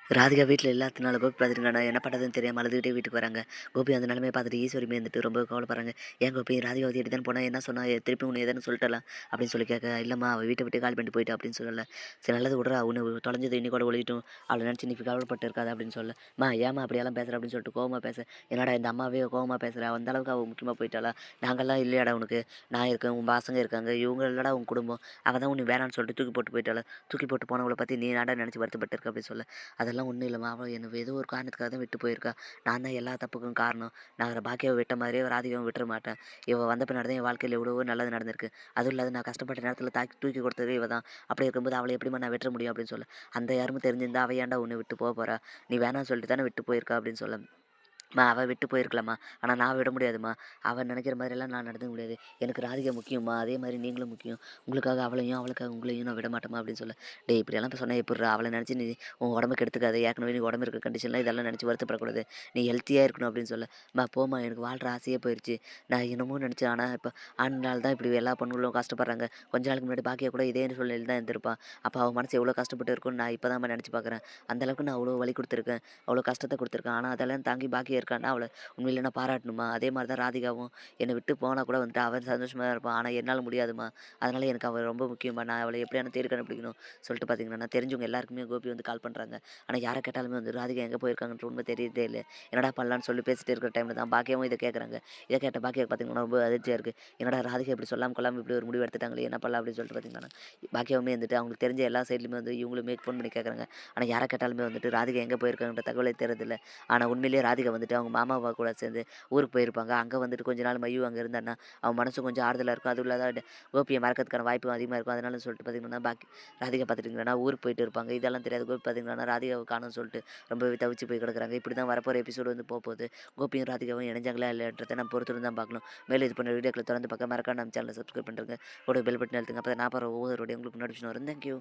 ராதிகா வீட்ல இல்லாததுனால கோபி பார்த்துட்டுங்கன்னா என்ன பண்ணுறதுன்னு தெரியாம அழுதுகிட்டே வீட்டுக்கு வராங்க. கோபி அந்த நிலைமைய பார்த்துட்டு ஈஸ்வரியுமே இருந்துட்டு ரொம்ப கவலைப்படுறாங்க. "ஏன் கோபி ராதிகாவ தேடி தானே போனா, என்ன சொன்னா? திருப்பி உன்ன ஏதுன்னு சொல்லிட்டாளா?" அப்படின்னு சொல்லி கேட்க, "இல்லம்மா அவ வீட்ட விட்டு காலி பண்ணிட்டு போயிட்டா" அப்படின்னு சொல்லல. "சரி நல்லது விட்றா, உன்ன தொலைஞ்சது இன்னி கூட ஒழியட்டும். அவள நினச்சு நீ கவலைப்பட்டு இருக்காத" அப்படின்னு சொல்ல. "அம்மா ஏம்மா அப்படியெல்லாம் பேசுற?" அப்படின்னு சொல்லிட்டு கோவமா பேச, "என்னடா இந்த அம்மாவே கோவமா பேசுற? அந்த அளவுக்கு அவ முக்கியமா போயிட்டாளா? நாங்கலாம் இல்லையாடா உனக்கு? நான் இருக்கேன், உன் பசங்க இருக்காங்க. இவங்க இல்லடா உன் குடும்பம். அவ தான் உன்ன வேணான்னு சொல்லிட்டு தூக்கி போட்டு போயிட்டாளா? தூக்கி போட்டு போனவள பத்தி நீ என்னடா நினச்சு வருத்தப்பட்டு இருக்க?" அப்படின்னு சொல்ல. "அதெல்லாம் ஒண்ணும் இல்லம்மா. அவ என்ன ஏதோ ஒரு காரணத்துக்காக தான் விட்டு போயிருக்கா. நான் தான் எல்லா தப்புக்கும் காரணம். நான் பாக்கியாவ விட்ட மாதிரியே ராதிகாவும் விட்டுற மாட்டேன். இவ வந்த பின்னாடி தான் என் வாழ்க்கையில எவ்வளவோ நல்லது நடந்திருக்கு. அதுவும் இல்லாத நான் கஷ்டப்பட்ட நேரத்தில தூக்கி கொடுத்தது இவ தான். அப்படி இருக்கும்போது அவள எப்படிம்மா நான் விட்டுற முடியும்?" அப்படின்னு சொல்ல. "அந்த யாருமே தெரிஞ்சிருந்தா அவ ஏன்டா உன்ன விட்டு போறா? நீ வேணான்னு சொல்லிட்டு தானே விட்டு போயிருக்கா" அப்படின்னு சொல்ல. அவ விட்டு போயிருக்கலாம்மா. ஆனா நான் விட முடியாதும்மா. அவ நெனைக்கிற மாரியெல்லாம் நான் நடந்துக்க முடியாது. எனக்கு ராதிகா முக்கியம்மா. அதே மாரி நீங்களும் முக்கியம். உங்களுக்காக அவளையும், அவளுக்காக உங்களையும் நான் விட மாட்டேம்மா அப்படின்னு சொல்ல. "டேய் இப்படியெல்லாம் இப்ப சொன்னா எப்புட்றா? அவள நெனச்சு நீ உன் உடம்ப கெடுத்துக்காத. ஏற்கனவே நீ உடம்பு இருக்க கண்டிஷன்ல இதெல்லாம் நெனச்சு வருத்தப்படக்கூடாது. நீ ஹெல்த்தியா இருக்கணும்" அப்படின்னு சொல்ல. "அம்மா போம்மா எனக்கு வாழ்ற ஆசையே போயிருச்சு. நான் என்னமோ நெனச்சேன். ஆனா இப்ப ஆண்னால தான் இப்படி எல்லா பொண்ணுங்களும் கஷ்டப்படுறாங்க. கொஞ்ச நாளுக்கு முன்னாடி பாக்கியா கூட இதே சூழ்நிலையில தான் இருந்திருப்பா. அப்ப அவ மனசு எவ்வளோ கஷ்டப்பட்டு இருக்கும்னு நான் இப்ப தான்ம்மா நெனச்சு பார்க்குறேன். அந்த அளவுக்கு நான் அவ்வளோ வலி குடுத்துருக்கேன். அவ்வளோ கஷ்டத்த குடுத்துருக்கேன். ஆனா அதெல்லாம் தாங்கி பாக்கியா இருக்கான்னா அவள உண்மையிலே நான் பாராட்டணுமா? அதே மாரி தான் ராதிகாவும் என்னை விட்டு போனா கூட வந்துட்டு அவ சந்தோஷமா தான் இருப்பா. ஆனா என்னால முடியாதும்மா. அதனால எனக்கு அவ ரொம்ப முக்கியம்மா. நான் அவள எப்படியாவது தேடி கண்டுபிடிக்கணும் சொல்லிட்டு பார்த்தீங்கன்னா, நான் தெரிஞ்சவங்க எல்லாருக்குமே கோபி வந்து கால் பண்றாங்க. ஆனா யார கேட்டாலுமே வந்து ராதிகா எங்க போயிருக்காங்கன்ற உண்மை தெரியறதே இல்ல. என்னடா பண்ணலான்னு சொல்லி பேசிட்டு இருக்கிற டைம்ல தான் பாக்கியாவும் இத கேட்கறாங்க. இத கேட்ட பாக்கியாவுக்கு பார்த்தீங்கன்னா ரொம்ப அதிர்ச்சியா இருக்கு. என்னடா ராதிகா இப்படி சொல்லாம கொள்ளாம இப்படி ஒரு முடிவு எடுத்துட்டாங்களே என்ன பண்ணலாம் அப்படின்னு சொல்லிட்டு பார்த்தீங்கன்னா, பாக்கியாவுமே வந்துட்டு அவங்களுக்கு தெரிஞ்ச எல்லா சைட்லயுமே வந்து இவங்களுமே ஃபோன் பண்ணி கேட்கறாங்க. ஆனா யார கேட்டாலுமே வந்துட்டு ராதிகா எங்க போயிருக்காங்கன்ற தகவலே தெரியறதில்ல. ஆனா உண்மையிலேயே ராதிகா வந்துட்டு அவங்க மாமாவ கூட சேர்ந்து ஊருக்கு போயிருப்பாங்க. அங்க வந்துட்டு கொஞ்ச நாள் மயூ அங்க இருந்தான்னா, அவன் மனசும் கொஞ்சம் ஆறுதலா இருக்கும். அதுவும் இல்லாத கோபிய மறக்கிறதுக்கான வாய்ப்பும் அதிகமா இருக்கும். அதனால சொல்லிட்டு பார்த்தீங்கன்னா, ராதிகா பார்த்துட்டீங்கன்னா, ஊருக்கு போயிட்டு இருப்பாங்க. இதெல்லாம் தெரியாது. கோபி பார்த்தீங்கன்னா, ராதிகாவ காணோம்னு சொல்லிட்டு ரொம்பவே தவிச்சு போய் கிடக்குறாங்க. இப்படி தான் வரப்போற எபிசோடு வந்து போப்போது. கோபியும் ராதிகாவும் இணைஞ்சாங்களா இல்லையான்றத நம்ம பொறுத்திருந்து தான் பார்க்கணும். மேலும் இது போன்ற வீடியோக்கள தொடர்ந்து பார்க்க மறக்காம நம்ம சேனல சப்ஸ்கிரைப் பண்ணிருங்க. கூட பெல் பட்டன் அழுத்துங்க. அப்ப தான் நான் போடுற ஒவ்வொரு வீடியோ உங்களுக்கு நோட்டிஃபிகேஷன் வரும். Thank you.